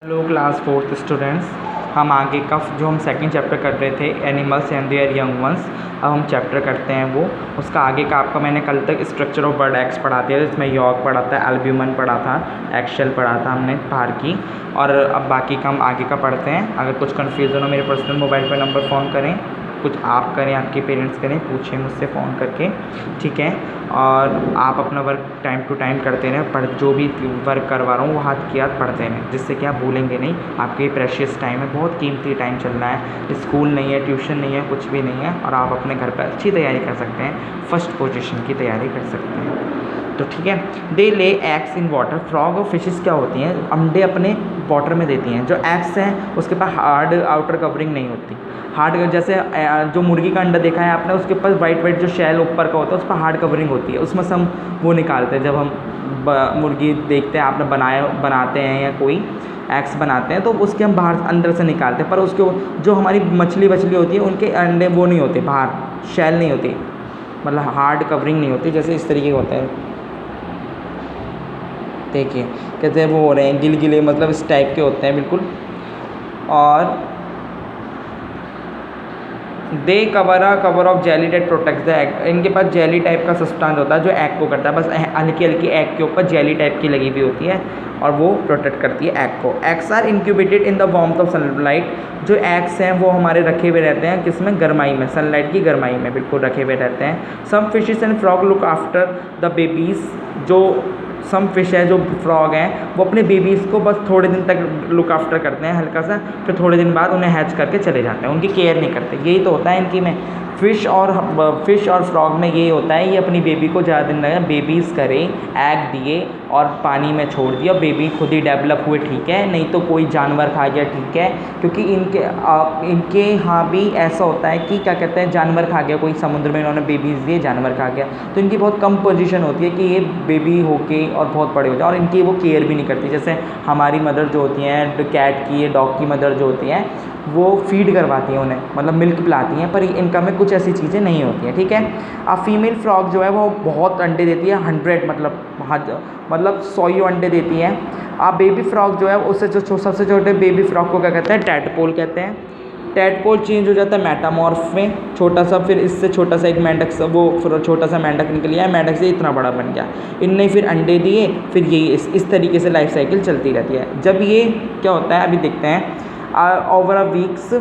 Hello class fourth students, हम आगे का जो हम सेकंड चैप्टर कर रहे थे animals and there young ones, अब हम चैप्टर करते हैं वो उसका आगे का। आपका मैंने कल तक स्ट्रक्चर ऑफ बर्ड एग्स पढ़ा दिया, जिसमें यॉर्क पढ़ा था, एल्ब्यूमन पढ़ा था, एक्शेल पढ़ा था हमने बाहर की। और अब बाकी का हम आगे का पढ़ते हैं। अगर कुछ कन्फ्यूज़न हो मेरे पर्सनल मोबाइल पर नंबर फ़ोन करें, कुछ आप करें, आपके पेरेंट्स करें, पूछें मुझसे फ़ोन करके, ठीक है। और आप अपना वर्क टाइम टू टाइम करते रहें, पढ़ जो भी वर्क करवा रहा हूँ वो हाथ की याद पढ़ते रहें, जिससे कि आप भूलेंगे नहीं। आपके प्रेशियस टाइम है, बहुत कीमती टाइम चल रहा है, स्कूल नहीं है, ट्यूशन नहीं है, कुछ भी नहीं है, और आप अपने घर पर अच्छी तैयारी कर सकते हैं, फर्स्ट पोजीशन की तैयारी कर सकते हैं। तो ठीक है। They lay eggs in water. Frog और फिशेस क्या होती हैं, अंडे अपने वाटर में देती हैं। जो एग्स हैं उसके पास हार्ड आउटर कवरिंग नहीं होती। हार्ड जैसे जो मुर्गी का अंडा देखा है आपने, उसके ऊपर वाइट वाइट जो शैल ऊपर का होता है उस पर हार्ड कवरिंग होती है, उसमें से हम वो निकालते हैं। जब हम मुर्गी देखते हैं, आपने बनाते हैं या कोई एग्स बनाते हैं, तो उसके हम बाहर अंदर से निकालते हैं। पर उसके जो हमारी मछली होती है उनके अंडे वो नहीं होते, बाहर शैल नहीं होती, मतलब हार्ड कवरिंग नहीं होती, जैसे इस तरीके होता है। देखिए कहते हैं वो हो रहे हैं गिलगिले, मतलब इस टाइप के होते हैं बिल्कुल। और they cover of jelly that protect the egg. इनके पास जेली टाइप का सब्सटेंस होता है जो एग को करता है, बस हल्की हल्की एग के ऊपर जेली टाइप की लगी हुई होती है और वो प्रोटेक्ट करती है एग को। Eggs are incubated in the warmth of sunlight. जो एग्स हैं वो हमारे रखे हुए रहते हैं किसमें, गर्माई में, सनलाइट की गर्माई में बिल्कुल रखे हुए रहते हैं। Some fishes and frog look after the babies. जो सम फिश है, जो फ्रॉग हैं, वो अपने बेबीज़ को बस थोड़े दिन तक लुक आफ्टर करते हैं हल्का सा, फिर थोड़े दिन बाद उन्हें हैच करके चले जाते हैं, उनकी केयर नहीं करते। यही तो होता है इनकी में, फ़िश और फ्रॉग में यही होता है। ये अपनी बेबी को ज़्यादा दिन लगे, बेबीज़ करें, एग दिए और पानी में छोड़ दिया, बेबी खुद ही डेवलप हुए, ठीक है, नहीं तो कोई जानवर खा गया, ठीक है। क्योंकि इनके यहाँ भी ऐसा होता है कि क्या कहते हैं, जानवर खा गया, कोई समुद्र में इन्होंने बेबीज़ दिए, जानवर खा गया, तो इनकी बहुत कम पोजीशन होती है कि ये बेबी होके और बहुत बड़े हो जाए, और इनकी वो केयर भी नहीं करती। जैसे हमारी मदर जो होती हैं कैट की, डॉग की मदर जो होती हैं, वो फीड करवाती हैं उन्हें, मतलब मिल्क पिलाती हैं, पर इनका में कुछ ऐसी चीज़ें नहीं होती हैं, ठीक है। अब फीमेल फ्रॉग जो है वो बहुत अंडे देती है, 100 मतलब 100 अंडे देती हैं। अब बेबी फ्रॉग जो है उससे जो सबसे छोटे बेबी फ्रॉग को क्या कहते हैं, टैडपोल कहते हैं। टैडपोल चेंज हो जाता है मेटामॉर्फ में, छोटा सा, फिर इससे छोटा सा एक मेंढक सा, वो फिर छोटा सा मेंढक निकल गया, मेंढक से इतना बड़ा बन गया, इनने फिर अंडे दिए, फिर यही इस तरीके से लाइफ साइकिल चलती रहती है। जब ये क्या होता है अभी देखते हैं, ओवर अ वीक्स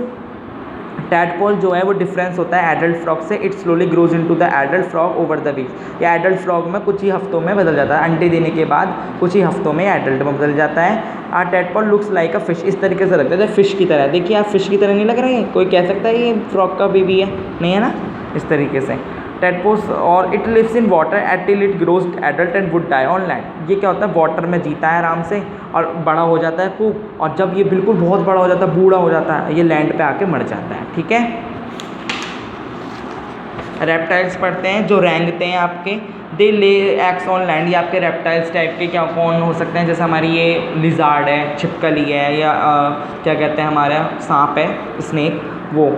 टैडपोल जो है वो डिफरेंस होता है एडल्ट फ्रॉग से, it slowly grows into the adult frog over the weeks. या एडल्ट फ्रॉग में कुछ ही हफ्तों में बदल जाता है, अंडे देने के बाद कुछ ही हफ्तों में एडल्ट में बदल जाता है। Tadpole looks like a fish, इस तरीके से लगता है जैसे फिश की तरह। देखिए आप फिश की तरह नहीं लग रहे हैं, कोई कह सकता है ये फ्रॉग का बेबी है, नहीं है ना, इस तरीके से टैडपोल्स। और it lives in water at till it grows adult and would die on land. ये क्या होता है, वाटर में जीता है आराम से और बड़ा हो जाता है खूब, और जब ये बिल्कुल बहुत बड़ा हो जाता है, बूढ़ा हो जाता है, ये लैंड पे आके मर जाता है, ठीक है। रेप्टाइल्स पढ़ते हैं जो रेंगते हैं आपके। दे ले एग्स ऑन लैंड। ये आपके रेप्टाइल्स टाइप के क्या कौन हो सकते हैं, जैसे हमारी ये लिजार्ड है, छिपकली है, या क्या कहते हैं हमारा सांप है, स्नेक, वो।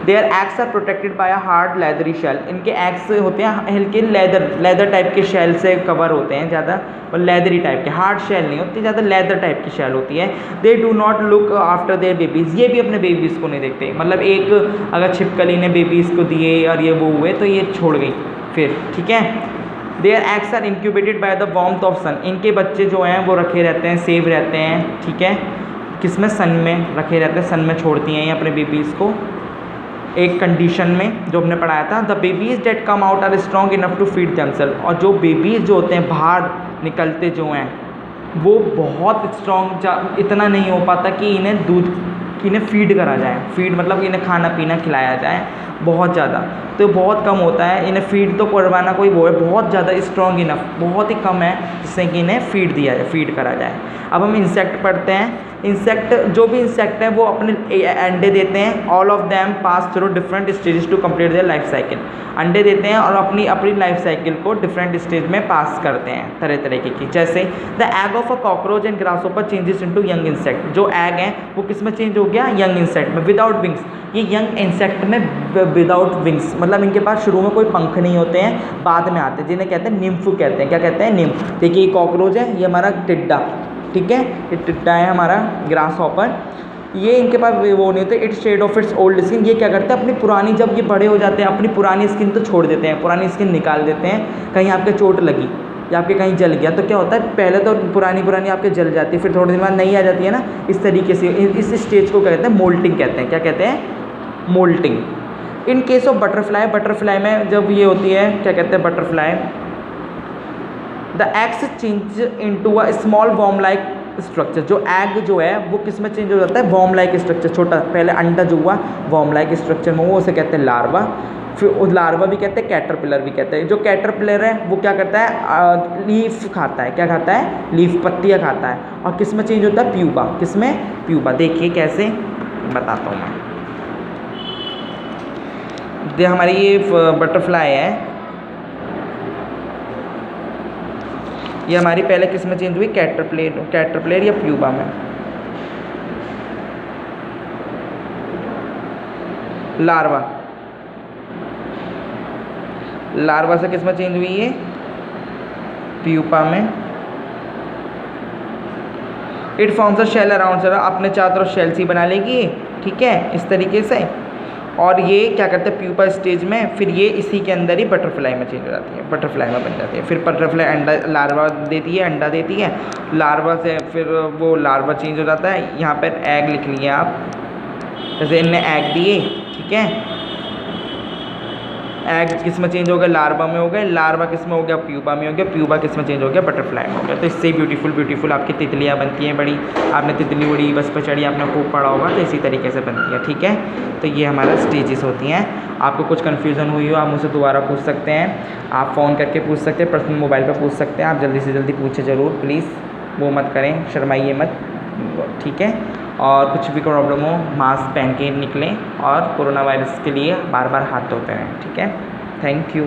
Their eggs are protected by a hard leathery shell. इनके एग्स होते हैं हल्के लेदर टाइप के शेल से कवर होते हैं ज़्यादा, और लेदरी टाइप के, हार्ड शेल नहीं होती, ज़्यादा लेदर टाइप की शेल होती है। They do not look after their babies. ये भी अपने बेबीज़ को नहीं देखते, मतलब एक अगर छिपकली ने बेबीज़ को दिए और ये वो हुए तो ये छोड़ गई फिर, ठीक है। Their eggs are incubated by the warmth of sun. इनके बच्चे जो हैं वो रखे रहते हैं, सेव रहते हैं, ठीक है, किसमें, सन में रखे रहते हैं, सन में छोड़ती हैं ये अपने बेबीज़ को एक कंडीशन में जो हमने पढ़ाया था। The babies that come out are strong enough to feed themselves. और जो बेबीज़ जो होते हैं बाहर निकलते जो हैं वो बहुत स्ट्रॉन्ग इतना नहीं हो पाता कि इन्हें फीड करा जाए, फीड मतलब इन्हें खाना पीना खिलाया जाए बहुत ज़्यादा, तो बहुत कम होता है। इन्हें फीड तो करवाना कोई वो है, बहुत ज़्यादा स्ट्रॉन्ग इनफ बहुत ही कम है जिससे कि इन्हें फीड दिया जाए, फीड करा जाए। अब हम इंसेक्ट पढ़ते हैं। इंसेक्ट, जो भी इंसेक्ट हैं वो अपने अंडे देते हैं। All of them pass through different stages to complete their life cycle. अंडे देते हैं और अपनी लाइफ साइकिल को डिफरेंट स्टेज में पास करते हैं, तरह तरीके की। जैसे the egg of a cockroach and grasshopper changes into young insect. जो एग है वो किस में चेंज हो गया, यंग इंसेक्ट में, विदाउट विंग्स। ये यंग इंसेक्ट में विदाउट विंग्स, मतलब इनके पास शुरू में कोई पंख नहीं होते हैं, बाद में आते हैं, जिन्हें कहते हैं निम्फ कहते हैं। क्या कहते हैं, निम्फ। देखिए ये कॉकरोच है, ये हमारा टिड्डा, ठीक है। ये टिड्डा है हमारा ग्रास हॉपर। ये इनके पास वो नहीं होते, it's shed off its old skin. ये क्या करते हैं, अपनी पुरानी, जब ये बड़े हो जाते हैं अपनी पुरानी स्किन तो छोड़ देते हैं, पुरानी स्किन निकाल देते हैं। कहीं आपके चोट लगी या आपके कहीं जल गया तो क्या होता है, पहले तो पुरानी आपके जल जाती है, फिर थोड़े दिन बाद नई आ जाती है ना। इस तरीके से इस स्टेज को कहते हैं मोल्टिंग कहते हैं। क्या कहते हैं, moulting. In case of butterfly, butterfly में जब ये होती है, क्या कहते हैं, butterfly, the eggs change into a small worm like structure. जो एग जो है वो किस में चेंज हो जाता है, वॉर्म लाइक स्ट्रक्चर, छोटा पहले अंडा जो हुआ वॉर्म लाइक स्ट्रक्चर में, वो उसे कहते हैं लार्वा। फिर उस लार्वा भी कहते हैं, कैटरपिलर भी कहते हैं। जो कैटरपिलर है वो क्या करता है, लीफ खाता है। क्या खाता है, लीफ, पत्तियाँ खाता है। और किस में चेंज होता है, प्यूबा। किस में, प्यूबा। देखिए कैसे, बताता हूँ मैं। ये हमारी ये बटरफ्लाई है, ये हमारी पहले किस में चेंज हुई, कैटरपिलर या प्यूबा में। लार्वा से किस में चेंज हुई है, प्यूपा में। It forms a shell around, चलो अपने चारों तरफ शेल सी बना लेगी, ठीक है, इस तरीके से। और ये क्या करते हैं, प्यूपा स्टेज में, फिर ये इसी के अंदर ही बटरफ्लाई में चेंज हो जाती है, बटरफ्लाई में बन जाती है। फिर बटरफ्लाई अंडा, लार्वा देती है, अंडा देती है। लार्वा से फिर वो लार्वा चेंज हो जाता है। यहाँ पर एग लिख लिए आप, जैसे इनने एग दिए, ठीक है। एग किस में चेंज हो गया, लार्वा में हो गए। लार्वा किस में हो गया, प्यूपा में हो गया। प्यूपा किस में चेंज हो गया, बटरफ्लाई में हो गया। तो इससे ब्यूटीफुल आपकी तितलियाँ बनती हैं बड़ी। आपने तितली उड़ी, बस पर चढ़ी, आपने खूब पढ़ा होगा, तो इसी तरीके से बनती है, ठीक है। तो ये हमारा स्टेजेस होती हैं। आपको कुछ कन्फ्यूज़न हुई हो, आप मुझसे दोबारा पूछ सकते हैं, आप फ़ोन करके पूछ सकते हैं, पर्सनल मोबाइल पर पूछ सकते हैं। आप जल्दी से जल्दी पूछे ज़रूर, प्लीज़, वो मत करें, शर्माइए मत, ठीक है। और कुछ भी प्रॉब्लम हो, मास्क पहन के निकलें, और कोरोना वायरस के लिए बार बार हाथ धोते रहें, ठीक है। Thank you.